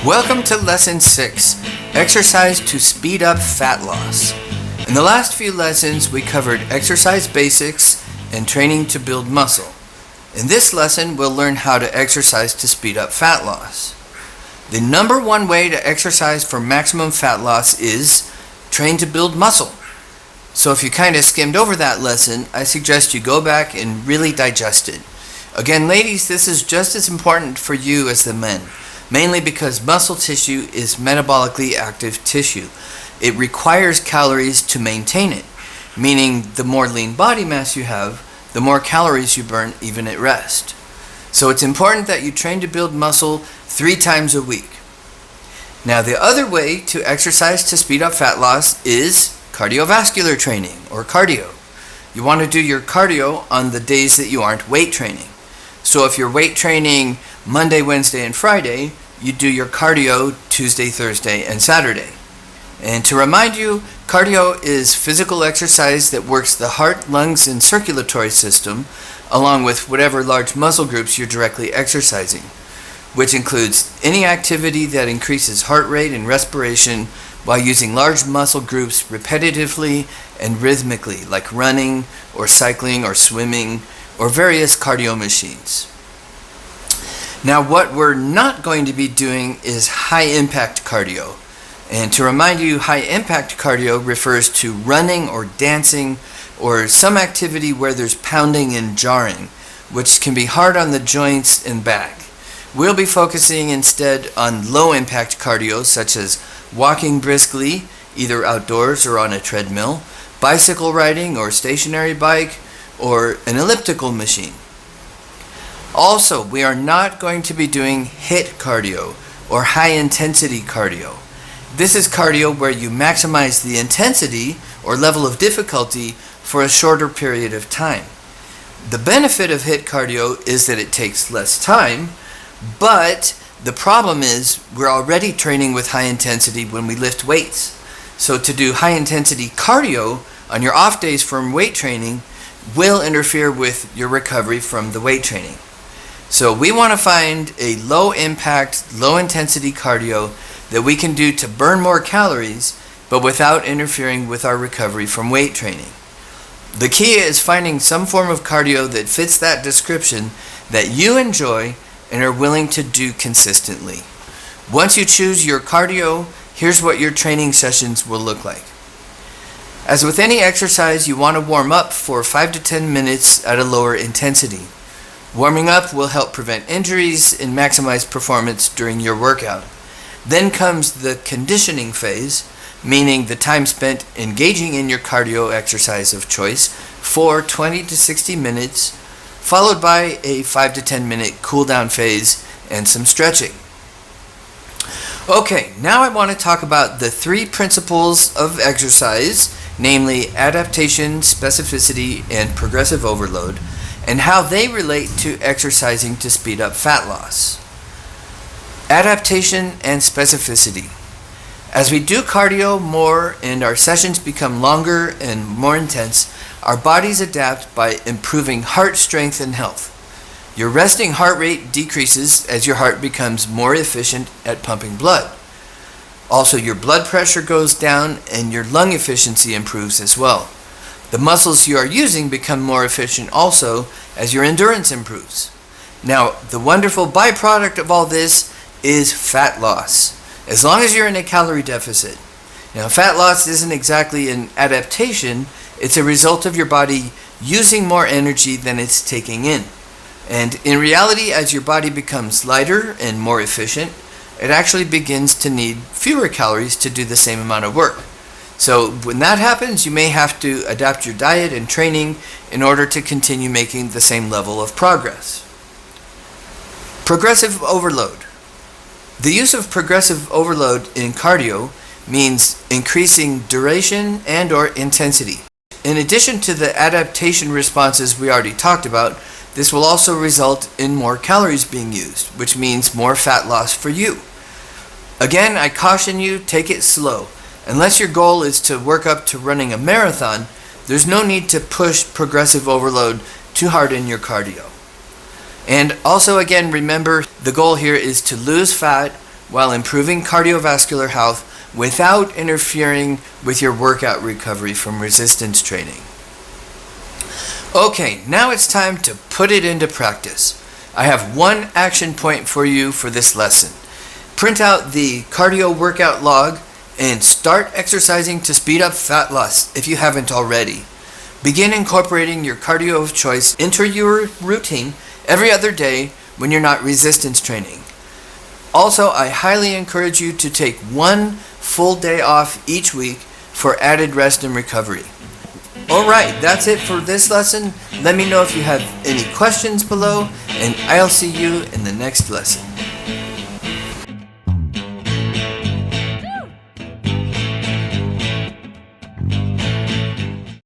Welcome to Lesson 6, Exercise to Speed Up Fat Loss. In the last few lessons, we covered exercise basics and training to build muscle. In this lesson, we'll learn how to exercise to speed up fat loss. The number one way to exercise for maximum fat loss is train to build muscle. So if you kind of skimmed over that lesson, I suggest you go back and really digest it. Again, ladies, this is just as important for you as the men. Mainly because muscle tissue is metabolically active tissue. It requires calories to maintain it, meaning the more lean body mass you have, the more calories you burn even at rest. So it's important that you train to build muscle 3 times a week. Now the other way to exercise to speed up fat loss is cardiovascular training, or cardio. You want to do your cardio on the days that you aren't weight training. So if you're weight training Monday, Wednesday, and Friday, you do your cardio Tuesday, Thursday, and Saturday. And to remind you, cardio is physical exercise that works the heart, lungs, and circulatory system, along with whatever large muscle groups you're directly exercising, which includes any activity that increases heart rate and respiration while using large muscle groups repetitively and rhythmically, like running or cycling or swimming or various cardio machines. Now, what we're not going to be doing is high-impact cardio. And to remind you, high-impact cardio refers to running or dancing or some activity where there's pounding and jarring, which can be hard on the joints and back. We'll be focusing instead on low-impact cardio, such as walking briskly, either outdoors or on a treadmill, bicycle riding or stationary bike, or an elliptical machine. Also, we are not going to be doing HIIT cardio or high-intensity cardio. This is cardio where you maximize the intensity or level of difficulty for a shorter period of time. The benefit of HIIT cardio is that it takes less time, but the problem is we're already training with high intensity when we lift weights. So to do high-intensity cardio on your off days from weight training will interfere with your recovery from the weight training. So we want to find a low-impact, low-intensity cardio that we can do to burn more calories, but without interfering with our recovery from weight training. The key is finding some form of cardio that fits that description that you enjoy and are willing to do consistently. Once you choose your cardio, here's what your training sessions will look like. As with any exercise, you want to warm up for 5 to 10 minutes at a lower intensity. Warming up will help prevent injuries and maximize performance during your workout. Then comes the conditioning phase, meaning the time spent engaging in your cardio exercise of choice for 20 to 60 minutes, followed by a 5 to 10 minute cool down phase and some stretching. Okay, now I want to talk about the 3 principles of exercise, namely adaptation, specificity, and progressive overload, and how they relate to exercising to speed up fat loss. Adaptation and specificity. As we do cardio more and our sessions become longer and more intense, our bodies adapt by improving heart strength and health. Your resting heart rate decreases as your heart becomes more efficient at pumping blood. Also, your blood pressure goes down and your lung efficiency improves as well. The muscles you are using become more efficient also as your endurance improves. Now, the wonderful byproduct of all this is fat loss, as long as you're in a calorie deficit. Now, fat loss isn't exactly an adaptation, it's a result of your body using more energy than it's taking in. And in reality, as your body becomes lighter and more efficient, it actually begins to need fewer calories to do the same amount of work. So when that happens, you may have to adapt your diet and training in order to continue making the same level of progress. Progressive overload. The use of progressive overload in cardio means increasing duration and or intensity. In addition to the adaptation responses we already talked about, this will also result in more calories being used, which means more fat loss for you. Again, I caution you, take it slow. Unless your goal is to work up to running a marathon, there's no need to push progressive overload too hard in your cardio. And also, again, remember the goal here is to lose fat while improving cardiovascular health without interfering with your workout recovery from resistance training. Okay, now it's time to put it into practice. I have one action point for you for this lesson. Print out the cardio workout log and start exercising to speed up fat loss if you haven't already. Begin incorporating your cardio of choice into your routine every other day when you're not resistance training. Also, I highly encourage you to take one full day off each week for added rest and recovery. Alright, that's it for this lesson. Let me know if you have any questions below, and I'll see you in the next lesson.